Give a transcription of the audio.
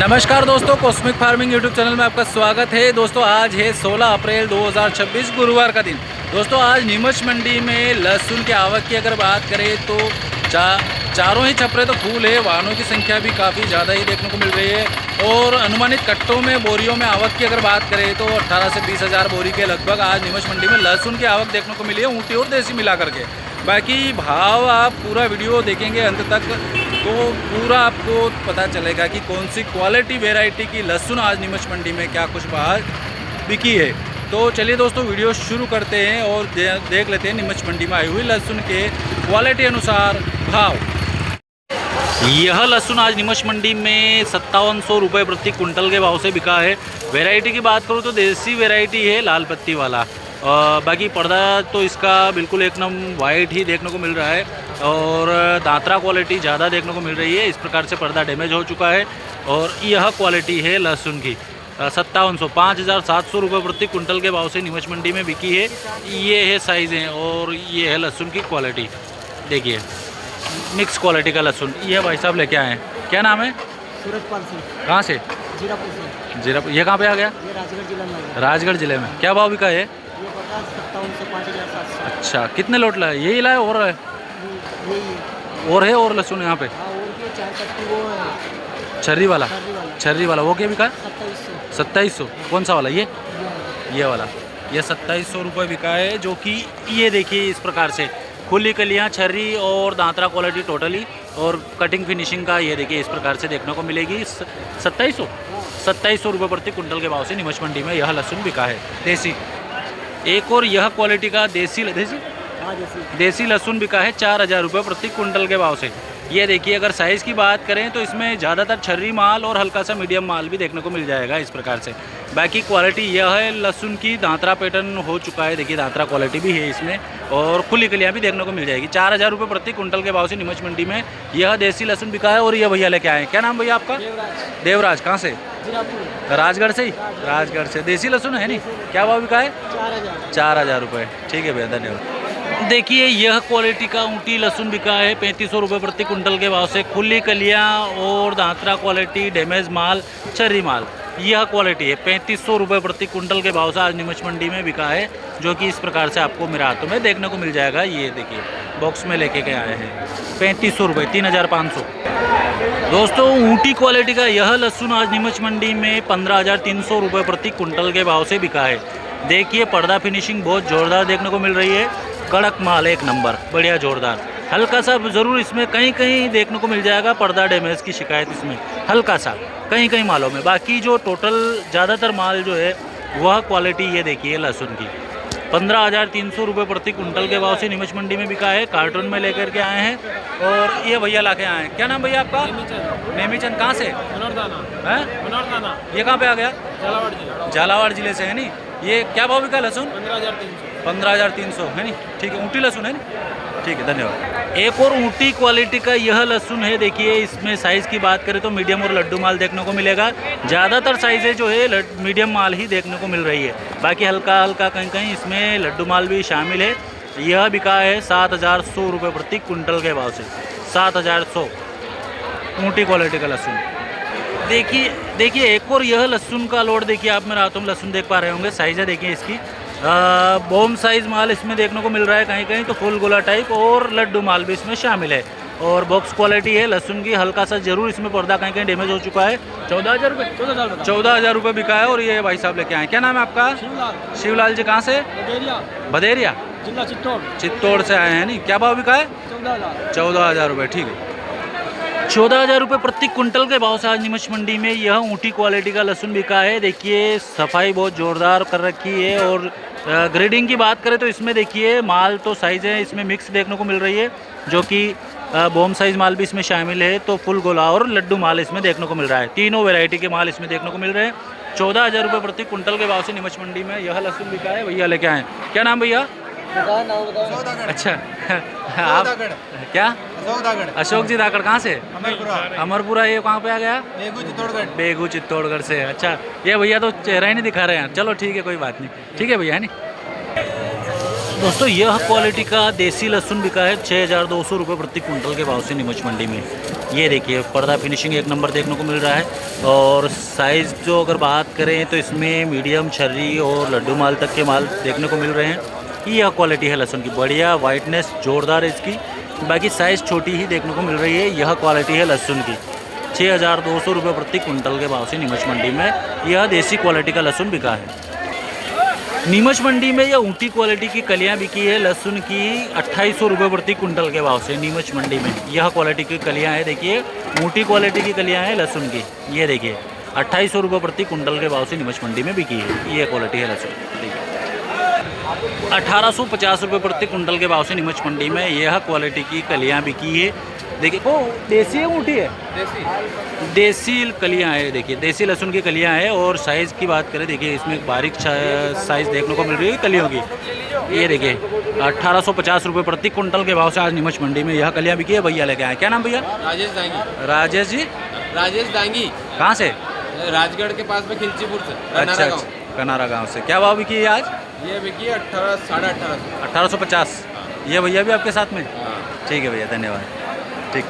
नमस्कार दोस्तों, cosmic farming YouTube channel में आपका स्वागत है। दोस्तों आज है 16 अप्रैल 2026 गुरुवार का दिन। दोस्तों आज नीमच मंडी में लहसुन की आवक की अगर बात करें तो चारों ही छपरे तो फूल है। वाहनों की संख्या भी काफ़ी ज़्यादा ही देखने को मिल रही है और अनुमानित कट्टों में बोरियों में आवक की अगर बात करें तो 18 से 20 हज़ार बोरी के लगभग आज नीमच मंडी में लहसुन की आवक देखने को मिली है, ऊँटी और देसी मिला करके। बाकी भाव आप पूरा वीडियो देखेंगे अंत तक तो पूरा आपको पता चलेगा कि कौन सी क्वालिटी वैरायटी की लहसुन आज नीमच मंडी में क्या कुछ बाहर बिकी है। तो चलिए दोस्तों वीडियो शुरू करते हैं और देख लेते हैं नीमच मंडी में आई हुई लहसुन के क्वालिटी अनुसार भाव। यह लहसुन आज नीमच मंडी में 5700 रुपये प्रति कुंटल के भाव से बिका है। वैरायटी की बात करूँ तो देसी वैरायटी है, लाल पत्ती वाला। बाकी पर्दा तो इसका बिल्कुल एक नंबर वाइट ही देखने को मिल रहा है और दांतरा क्वालिटी ज़्यादा देखने को मिल रही है। इस प्रकार से पर्दा डैमेज हो चुका है और यह क्वालिटी है लहसुन की 5700 रुपये प्रति कुंटल के भाव से नीमच मंडी में बिकी है। ये है साइज़ है और ये है लहसुन की क्वालिटी। देखिए मिक्स क्वालिटी का लहसुन। ये भाई साहब लेके आए हैं, क्या नाम है? सूरजपाल सिंह। कहाँ से? जीरापुर से। जीरापुर। ये कहाँ पे आ गया? ये राजगढ़ जिला में। राजगढ़ जिले में। क्या भाव बिका है? ये 5700 अच्छा, कितने लोट लाए? यही लाए और है? यही और है और लहसुन यहाँ पे? हाँ, और ये 4 पत्ती वो है छर्री वाला। छर्री वाला वो क्या बिका? 2700। 2700। कौन सा वाला? ये वाला। ये 2700 रुपये बिका है, जो कि ये देखिए इस प्रकार से खुली कलियाँ, छर्री और दांतरा क्वालिटी टोटली और कटिंग फिनिशिंग का ये देखिए इस प्रकार से देखने को मिलेगी। 2700 रुपये प्रति कुंटल के भाव से नीमच मंडी में यह लहसुन बिका है देसी। एक और यह क्वालिटी का देसी लहसुन बिका है 4000 रुपये प्रति कुंटल के भाव से। ये देखिए अगर साइज़ की बात करें तो इसमें ज़्यादातर छर्री माल और हल्का सा मीडियम माल भी देखने को मिल जाएगा इस प्रकार से। बाकी क्वालिटी यह है लहसुन की, दांतरा पैटर्न हो चुका है। देखिए दांतरा क्वालिटी भी है इसमें और खुली कलियाँ भी देखने को मिल जाएगी। 4000 रुपये प्रति कुंटल के भाव से नीमच मंडी में यह देसी लहसुन बिका है। और यह भैया लेके आए हैं, क्या नाम भैया आपका? देवराज। कहाँ से? राजगढ़ से ही। राजगढ़ से देसी लहसुन है नहीं, क्या भाव बिका है? 4000 रुपये। ठीक है भैया, धन्यवाद। देखिए यह क्वालिटी का ऊँटी लहसुन बिका है 3500 रुपये प्रति कुंटल के भाव से। खुली कलियाँ और दांतरा क्वालिटी, डैमेज माल, छर्री माल, यह क्वालिटी है 3500 रुपये प्रति कुंटल के भाव से आज नीमच मंडी में बिका है, जो कि इस प्रकार से आपको मेरे हाथों में देखने को मिल जाएगा। ये देखिए बॉक्स में लेके के आए हैं 3500 रुपये, 3500। दोस्तों ऊँटी क्वालिटी का यह लहसुन आज नीमच मंडी में 15300 रुपये प्रति कुंटल के भाव से बिका है। देखिए पर्दा फिनिशिंग बहुत ज़ोरदार देखने को मिल रही है, कड़क माल एक नंबर, बढ़िया जोरदार। हल्का सा ज़रूर इसमें कहीं कहीं देखने को मिल जाएगा पर्दा डैमेज की शिकायत इसमें हल्का सा कहीं कहीं मालों में। बाकी जो टोटल ज़्यादातर माल जो है वह क्वालिटी ये देखिए लहसुन की 15300 रुपये प्रति कुंटल के भाव से नीमच मंडी में बिका है। कार्टून में लेकर के आए हैं और ये भैया ला के आए हैं। क्या नाम भैया आपका? नेमीचंद। कहाँ से? मनोरदाना। ये कहाँ पे आ गया? झालावाड़ जिले से है नी। ये क्या भाव बिका लहसुन? 15300 है नी। ठीक है, ऊँटी लहसुन है नी। ठीक है, धन्यवाद। एक और ऊँटी क्वालिटी का यह लहसुन है। देखिए इसमें साइज़ की बात करें तो मीडियम और लड्डू माल देखने को मिलेगा। ज़्यादातर साइज़ें जो है मीडियम माल ही देखने को मिल रही है। बाकी हल्का हल्का कहीं कहीं इसमें लड्डू माल भी शामिल है। यह बिका है 7100 रुपये प्रति कुंटल के भाव से। 7100 ऊँटी क्वालिटी का लहसुन। देखिए एक और यह लहसुन का लोड देखिए, आप मेरे हाथों में लहसुन देख पा रहे होंगे। साइज़ देखिए इसकी बॉम साइज़ माल इसमें देखने को मिल रहा है, कहीं कहीं तो फुल गोला टाइप और लड्डू माल भी इसमें शामिल है। और बॉक्स क्वालिटी है लहसुन की, हल्का सा जरूर इसमें पर्दा कहीं कहीं डैमेज हो चुका है। 14000 रुपये 14000 रुपये बिका है। और ये भाई साहब लेके आए, क्या नाम है आपका? शिवलाल जी। कहाँ से? बदेरिया जिला चित्तौड़ से आए हैं। नहीं, क्या भाव बिका है? 14000 रुपये। ठीक है, 14000 रुपये प्रति कुंटल के भाव से आज नीमच मंडी में यह ऊँटी क्वालिटी का लहसुन बिका है। देखिए सफाई बहुत ज़ोरदार कर रखी है और ग्रेडिंग की बात करें तो इसमें देखिए माल तो साइज़ है इसमें मिक्स देखने को मिल रही है, जो कि बॉम साइज़ माल भी इसमें शामिल है। तो फुल गोला और लड्डू माल इसमें देखने को मिल रहा है। तीनों वैरायटी के माल इसमें देखने को मिल रहे हैं। 14000 रुपये प्रति कुंटल के भाव से नीमच मंडी में यह लहसुन बिका है। भैया लेके आए, क्या नाम भैया? अच्छा आप क्या? अशोक जी दाकड़। कहाँ से? अमरपुरा। ये कहाँ पे आ गया? बेगू चित्तौड़गढ़ से। अच्छा, ये भैया तो चेहरा ही नहीं दिखा रहे हैं। चलो ठीक है, कोई बात नहीं। ठीक है भैया, है नहीं। दोस्तों यह क्वालिटी का देसी लहसुन बिका है 6,200 रुपये प्रति कुंटल के भाव से नीमच मंडी में। ये देखिए पर्दा फिनिशिंग एक नंबर देखने को मिल रहा है। और साइज़ जो अगर बात करें तो इसमें मीडियम, छर्री और लड्डू माल तक के माल देखने को मिल रहे हैं। यह क्वालिटी है लहसुन की, बढ़िया वाइटनेस जोरदार है इसकी। बाकी साइज़ छोटी ही देखने को मिल रही है। यह क्वालिटी है लहसुन की, 6,200 रुपये प्रति कुंटल के भाव से नीमच मंडी में यह देसी क्वालिटी का लहसुन बिका है। नीमच मंडी में यह ऊँटी क्वालिटी की कलियां बिकी है लहसुन की 2,800 रुपये प्रति कुंटल के भाव से। नीमच मंडी में यह क्वालिटी की कलियां हैं, देखिए ऊँटी क्वालिटी की कलियां हैं लहसुन की। ये देखिए 2,800 रुपये प्रति कुंटल के भाव से नीमच मंडी में बिकी है। ये क्वालिटी है लहसुन, देखिए 1,850 रुपये प्रति कुंटल के भाव से नीमच मंडी में यह क्वालिटी की कलियाँ बिकी है। देखिए वो देसी है, ऊँटी है, देसी कलियां हैं। देखिए देसी लहसुन की कलियां हैं। और साइज़ की बात करें, देखिए इसमें बारीक साइज़ देखने को मिल रही है कलियों की। ये देखिए 1,850 रुपये प्रति कुंटल के भाव से आज नीमच मंडी में यह कलियां बिकी है। भैया लेके आए, क्या नाम भैया? राजेश दांगी। राजेश जी, राजेश दांगी कहाँ से? राजगढ़ के पास में खिलचीपुर से। अच्छा, कनारा गाँव से। क्या भाव बिकी है आज? ये बिकी 18, 1850। 1,850। ये भैया भी आपके साथ में? हाँ। ठीक है भैया, धन्यवाद। ठीक।